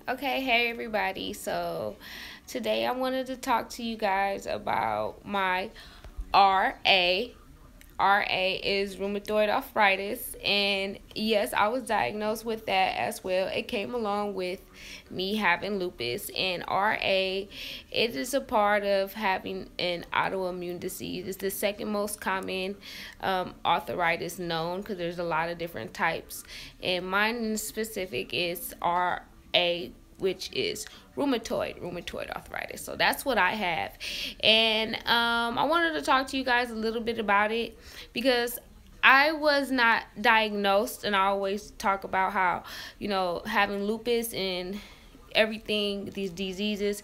Okay, hey everybody. So today I wanted to talk to you guys about my RA. RA is rheumatoid arthritis, and yes, I was diagnosed with that as well. It came along with me having lupus, and RA, it is a part of having an autoimmune disease. It's the second most common arthritis known because there's a lot of different types, and mine in specific is RA, which is rheumatoid arthritis. So that's what I have, and I wanted to talk to you guys a little bit about it because I was not diagnosed, and I always talk about how having lupus and everything, these diseases,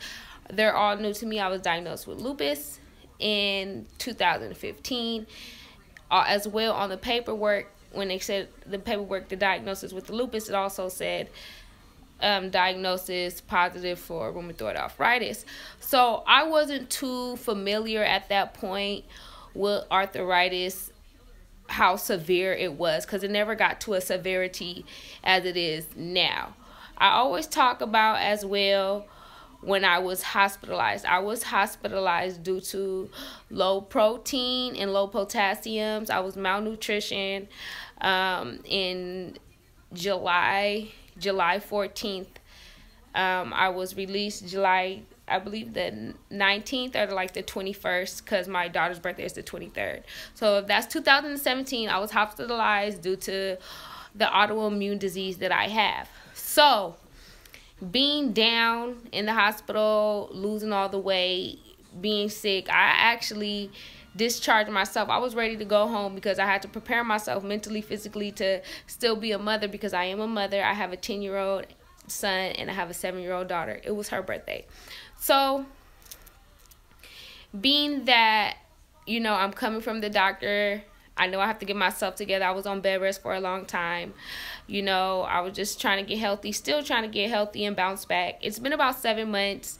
they're all new to me. I was diagnosed with lupus in 2015, as well. On the paperwork, when they said the paperwork, the diagnosis with the lupus, it also said diagnosis positive for rheumatoid arthritis. So I wasn't too familiar at that point with arthritis, how severe it was, because it never got to a severity as it is now. I always talk about as well when I was hospitalized. I was hospitalized due to low protein and low potassiums. I was malnutrition in July 14th. I was released July, I believe the 19th or like the 21st, because my daughter's birthday is the 23rd. So that's 2017. I was hospitalized due to the autoimmune disease that I have. So being down in the hospital, losing all the weight, being sick, I actually discharged myself. I was ready to go home because I had to prepare myself mentally, physically to still be a mother, because I am a mother. I have a 10-year-old son and I have a 7-year-old daughter. It was her birthday. So being that, I'm coming from the doctor, I know I have to get myself together. I was on bed rest for a long time. I was just trying to get healthy, still trying to get healthy and bounce back. It's been about 7 months.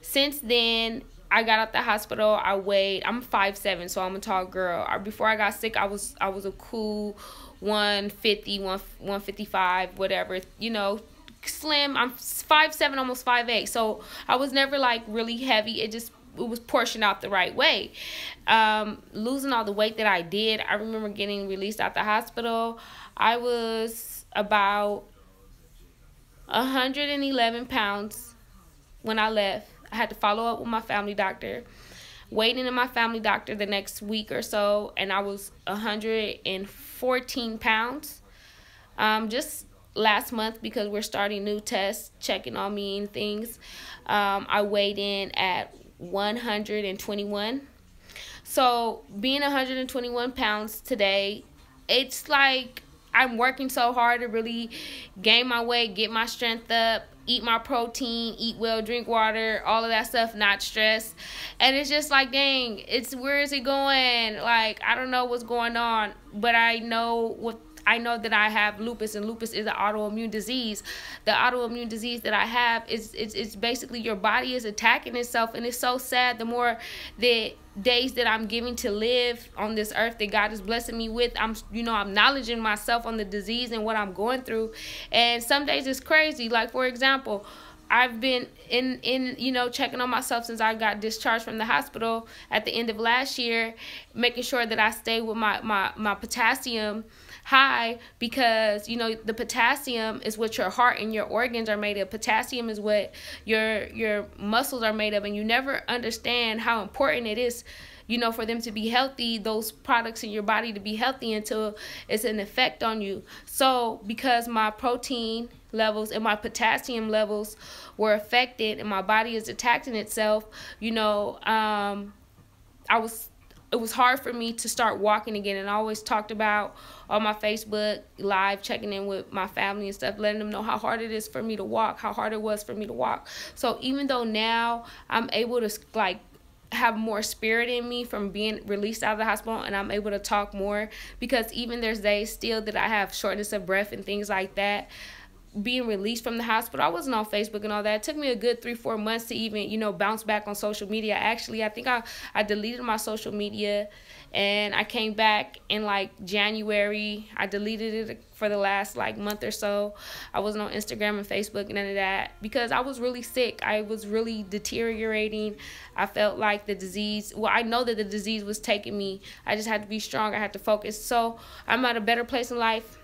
Since then, I got out the hospital. I'm 5'7", so I'm a tall girl. Before I got sick, I was a cool 150, 155, whatever, slim. I'm 5'7", almost 5'8", so I was never like really heavy. It was portioned out the right way. Losing all the weight that I did, I remember getting released out the hospital. I was about 111 pounds when I left. I had to follow up with my family doctor, waiting in my family doctor the next week or so, and I was 114 pounds. Just last month, because we're starting new tests, checking on me and things, I weighed in at 121. So being 121 pounds today, it's like I'm working so hard to really gain my weight, get my strength up, eat my protein, eat well, drink water, all of that stuff, not stress. And it's just like, dang, where is it going? Like, I don't know what's going on, but I know that I have lupus, and lupus is an autoimmune disease. The autoimmune disease that I have it's basically your body is attacking itself, and it's so sad. The more the days that I'm giving to live on this earth that God is blessing me with, I'm acknowledging myself on the disease and what I'm going through. And some days it's crazy. Like, for example, I've been in checking on myself since I got discharged from the hospital at the end of last year, making sure that I stay with my potassium high, because the potassium is what your heart and your organs are made of. Potassium is what your muscles are made of, and you never understand how important it is for them to be healthy, those products in your body to be healthy, until it's an effect on you. So because my protein levels and my potassium levels were affected and my body is attacking itself, it was hard for me to start walking again. And I always talked about on my Facebook Live, checking in with my family and stuff, letting them know how hard it is for me to walk, how hard it was for me to walk. So even though now I'm able to have more spirit in me from being released out of the hospital, and I'm able to talk more, because even there's days still that I have shortness of breath and things like that, being released from the hospital, I wasn't on Facebook and all that. It took me a good 3-4 months to even, you know, bounce back on social media. Actually, I think I deleted my social media, and I came back in like January. I deleted it for the last like month or so. I wasn't on Instagram and Facebook, none of that, because I was really sick. I was really deteriorating. I felt like the disease, well, I know that the disease was taking me. I just had to be strong. I had to focus. So I'm at a better place in life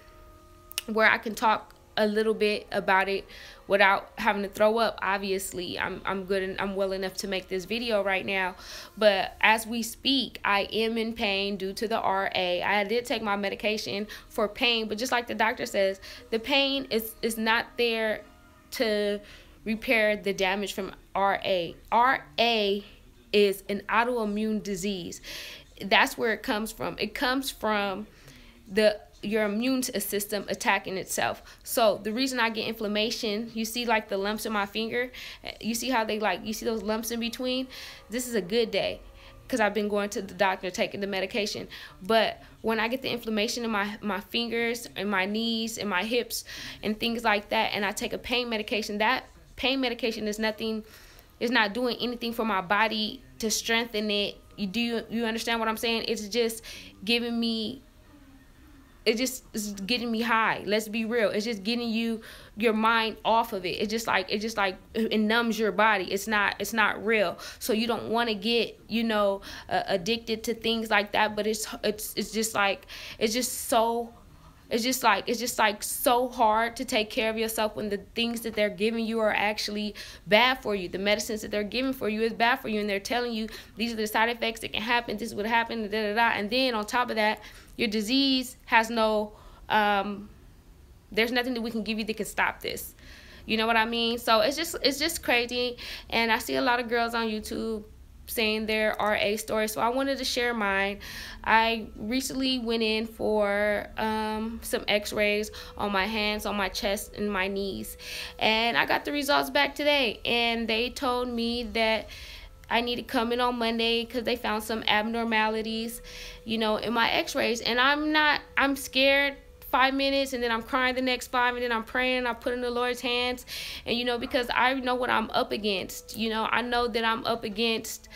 where I can talk a little bit about it without having to throw up. Obviously, I'm good and I'm well enough to make this video right now, but as we speak, I am in pain due to the RA. I did take my medication for pain, but just like the doctor says, the pain is not there to repair the damage from RA. RA is an autoimmune disease. That's where it comes from. It comes from your immune system attacking itself. So the reason I get inflammation, you see like the lumps in my finger, you see how you see those lumps in between? This is a good day because I've been going to the doctor, taking the medication. But when I get the inflammation in my fingers and my knees and my hips and things like that, and I take a pain medication, that pain medication is not doing anything for my body to strengthen it. You understand what I'm saying? It's just giving me, it's getting me high. Let's be real. It's just getting your mind off of it. It just like it numbs your body. It's not real. So you don't want to get, you know, addicted to things like that. But it's just so hard to take care of yourself when the things that they're giving you are actually bad for you. The medicines that they're giving for you is bad for you, and they're telling you these are the side effects that can happen. This would happen. And then on top of that, your disease has no, there's nothing that we can give you that can stop this. You know what I mean? So it's just crazy. And I see a lot of girls on YouTube saying their RA story, so I wanted to share mine. I recently went in for some x-rays on my hands, on my chest, and my knees, and I got the results back today, and they told me that I need to come in on Monday because they found some abnormalities, you know, in my x-rays. And I'm scared 5 minutes, and then I'm crying the next 5, and then I'm praying, I put in the Lord's hands, and you know, because I know what I'm up against. You know, I know that I'm up against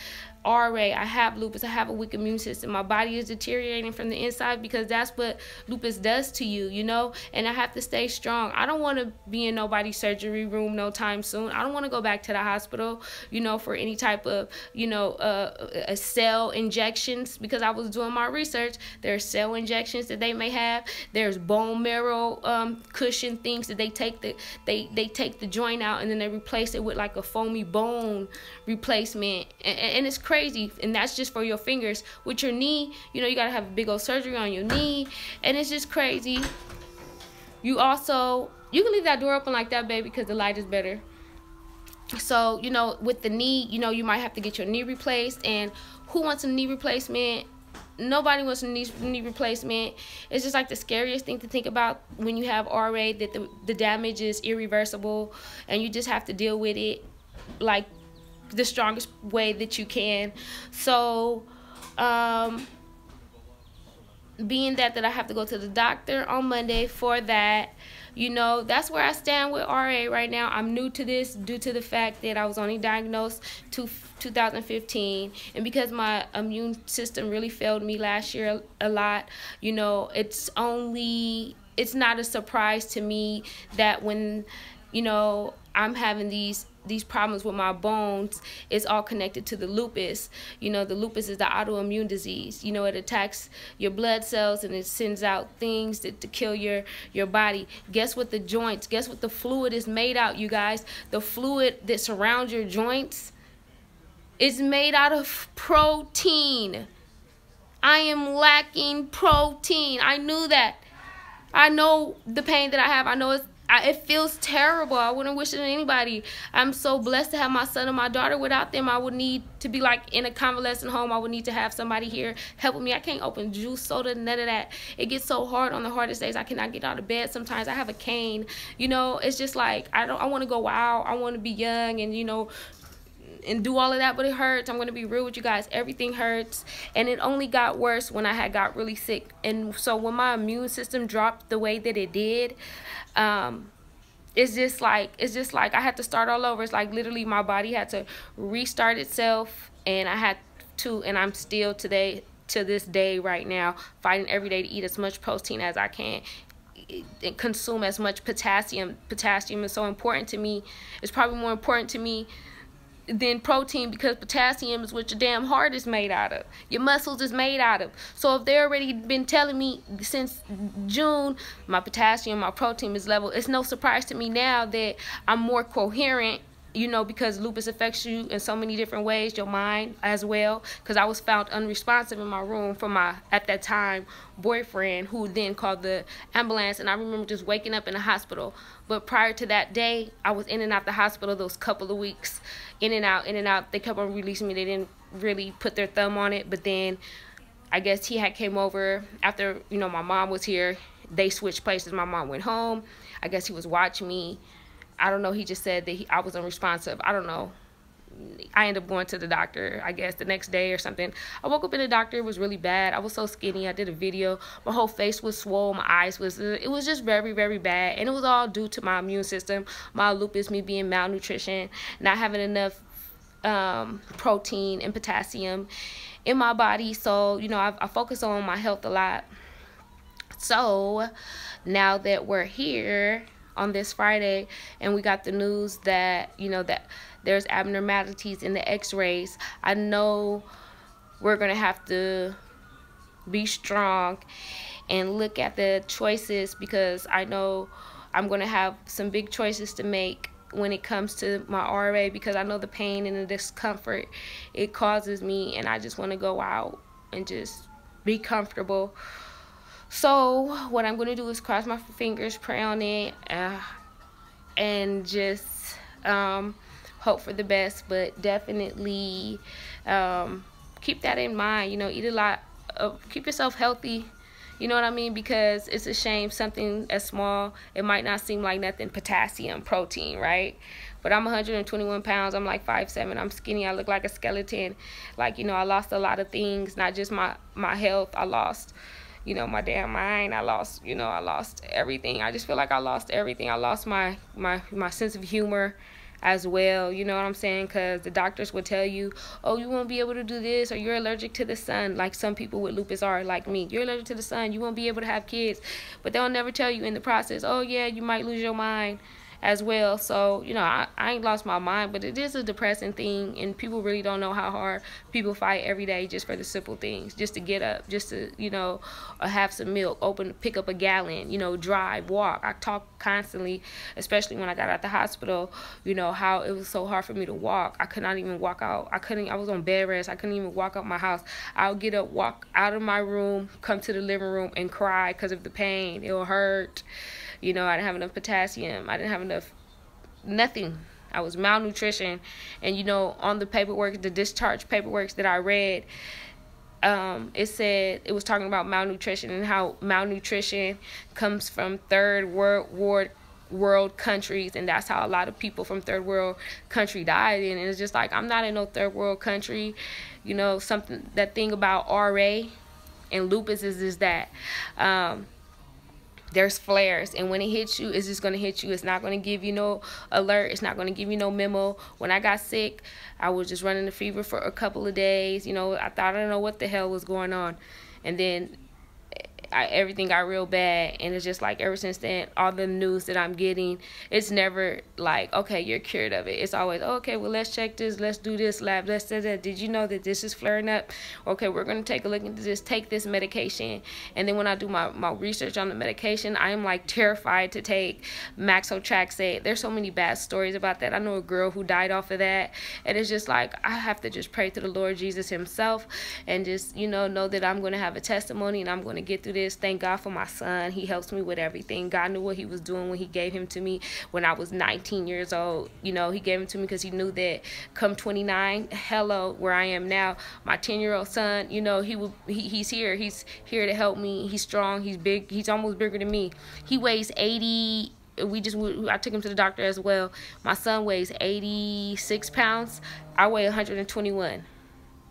RA. I have lupus. I have a weak immune system. My body is deteriorating from the inside because that's what lupus does to you, you know, and I have to stay strong. I don't want to be in nobody's surgery room no time soon. I don't want to go back to the hospital, you know, for any type of, you know, cell injections, because I was doing my research. There's cell injections that they may have. There's bone marrow cushion things that they take take the joint out, and then they replace it with like a foamy bone replacement, and it's crazy. And that's just for your fingers. With your knee, you know, you gotta have a big old surgery on your knee, and it's just crazy. You can leave that door open like that, baby, because the light is better. So, you know, with the knee, you know, you might have to get your knee replaced. And who wants a knee replacement? Nobody wants a knee replacement. It's just like the scariest thing to think about when you have RA, that the damage is irreversible, and you just have to deal with it like the strongest way that you can. So being that I have to go to the doctor on Monday for that, you know, that's where I stand with RA right now. I'm new to this due to the fact that I was only diagnosed 2015, and because my immune system really failed me last year a lot, you know, it's not a surprise to me that when, you know, I'm having these problems with my bones, it's all connected to the lupus. You know, the lupus is the autoimmune disease. You know, it attacks your blood cells, and it sends out things to kill your body. Guess what the fluid is made out, you guys? The fluid that surrounds your joints is made out of protein. I am lacking protein. I knew that. I know the pain that I have. I know it feels terrible. I wouldn't wish it on anybody. I'm so blessed to have my son and my daughter. Without them, I would need to be like in a convalescent home. I would need to have somebody here helping me. I can't open juice, soda, none of that. It gets so hard on the hardest days. I cannot get out of bed sometimes. I have a cane. You know, it's just like I want to go wild. I want to be young and, you know, and do all of that, but it hurts. I'm going to be real with you guys. Everything hurts, and it only got worse when I got really sick. And so when my immune system dropped the way that it did, it's just like I had to start all over. It's like literally my body had to restart itself, and I had to, and I'm still today to this day right now fighting every day to eat as much protein as I can and consume as much potassium. Potassium is so important to me. It's probably more important to me than protein, because potassium is what your damn heart is made out of, your muscles is made out of. So if they already been telling me since June my potassium, my protein is level, it's no surprise to me now that I'm more coherent, you know, because lupus affects you in so many different ways, your mind as well. Because I was found unresponsive in my room from my, at that time, boyfriend, who then called the ambulance, and I remember just waking up in the hospital. But prior to that day, I was in and out the hospital those couple of weeks, in and out, in and out. They kept on releasing me. They didn't really put their thumb on it, but then I guess he had came over after, you know, my mom was here. They switched places. My mom went home. I guess he was watching me. I don't know. He just said that I was unresponsive. I don't know. I ended up going to the doctor, I guess, the next day or something. I woke up in the doctor. It was really bad. I was so skinny. I did a video. My whole face was swollen. My eyes was, it was just very, very bad. And it was all due to my immune system, my lupus, me being malnutrition, not having enough protein and potassium in my body. So, you know, I focus on my health a lot. So now that we're here on this Friday and we got the news that, you know, that there's abnormalities in the x-rays, I know we're gonna have to be strong and look at the choices, because I know I'm gonna have some big choices to make when it comes to my RA, because I know the pain and the discomfort it causes me, and I just want to go out and just be comfortable. So what I'm going to do is cross my fingers, pray on it, and just hope for the best. But definitely keep that in mind. You know, eat a lot. Keep yourself healthy. You know what I mean? Because it's a shame something as small, it might not seem like nothing, potassium, protein, right? But I'm 121 pounds. I'm like 5'7". I'm skinny. I look like a skeleton. Like, you know, I lost a lot of things, not just my health. I lost, you know, my damn mind. I lost, you know, I lost everything. I just feel like I lost everything. I lost my sense of humor as well, you know what I'm saying? Because the doctors would tell you, oh, you won't be able to do this, or you're allergic to the sun, like some people with lupus are, like me. You're allergic to the sun, you won't be able to have kids. But they'll never tell you in the process, oh yeah, you might lose your mind as well. So, you know, I ain't lost my mind, but it is a depressing thing, and people really don't know how hard people fight every day just for the simple things, just to get up, just to, you know, have some milk, pick up a gallon, you know, drive, walk. I talk constantly, especially when I got out the hospital, you know, how it was so hard for me to walk. I could not even walk out. I was on bed rest. I couldn't even walk out my house. I'll get up, walk out of my room, come to the living room and cry because of the pain. It'll hurt. You know, I didn't have enough potassium. I didn't have enough, nothing. I was malnutrition. And, you know, on the paperwork, the discharge paperwork that I read, it said, it was talking about malnutrition and how malnutrition comes from third world countries, and that's how a lot of people from third world country died. And it's just like, I'm not in no third world country. You know, something, that thing about RA and lupus is that there's flares, and when it hits you, it's just going to hit you. It's not going to give you no alert. It's not going to give you no memo. When I got sick, I was just running a fever for a couple of days. You know, I thought, I don't know what the hell was going on. And then everything got real bad, and it's just like ever since then, all the news that I'm getting, it's never like, okay, you're cured of it. It's always, okay, well, let's check this, let's do this lab, let's do that. Did you know that this is flaring up? Okay, we're going to take a look into this, take this medication. And then when I do my research on the medication, I am like terrified to take maxotraxate. There's so many bad stories about that. I know a girl who died off of that, and it's just like, I have to just pray to the Lord Jesus himself and just, you know that I'm going to have a testimony, and I'm going to get through this. Thank God for my son. He helps me with everything. God knew what he was doing when he gave him to me when I was 19 years old. You know, he gave him to me because he knew that come 29, hello, where I am now, my 10-year-old son, you know, he's here. He's here to help me. He's strong. He's big. He's almost bigger than me. He weighs 80. I took him to the doctor as well. My son weighs 86 pounds. I weigh 121.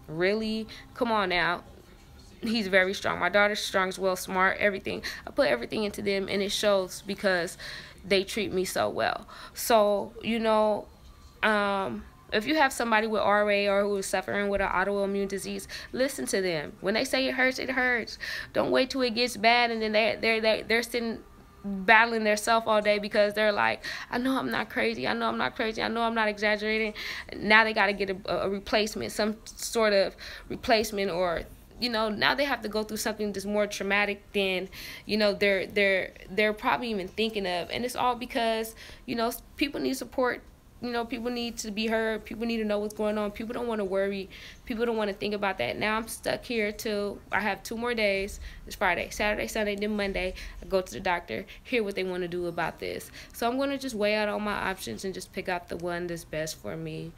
Really? Come on now. he's very strong. My daughter's strong as well, smart, everything. I put everything into them, and it shows because they treat me so well. So, you know, if you have somebody with RA or who is suffering with an autoimmune disease, listen to them. When they say it hurts, it hurts. Don't wait till it gets bad and then they're sitting battling their self all day because they're like, I know I'm not crazy, I know I'm not crazy, I know I'm not exaggerating. Now they got to get a replacement, some sort of replacement, or you know, now they have to go through something that's more traumatic than, you know, they're probably even thinking of. And it's all because, you know, people need support. You know, people need to be heard. People need to know what's going on. People don't want to worry. People don't want to think about that. Now I'm stuck here till I have 2 more days. It's Friday, Saturday, Sunday, then Monday. I go to the doctor, hear what they want to do about this. So I'm going to just weigh out all my options and just pick out the one that's best for me.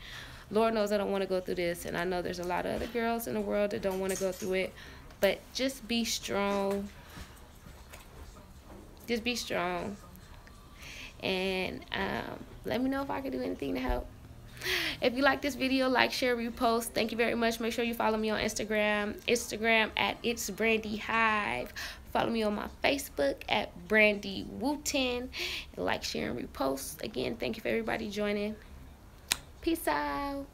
Lord knows I don't want to go through this, and I know there's a lot of other girls in the world that don't want to go through it. But just be strong. Just be strong. And let me know if I can do anything to help. If you like this video, like, share, repost. Thank you very much. Make sure you follow me on Instagram at It's Brandy Hive. Follow me on my Facebook at Brandy Wooten. Like, share, and repost. Again, thank you for everybody joining. Peace out.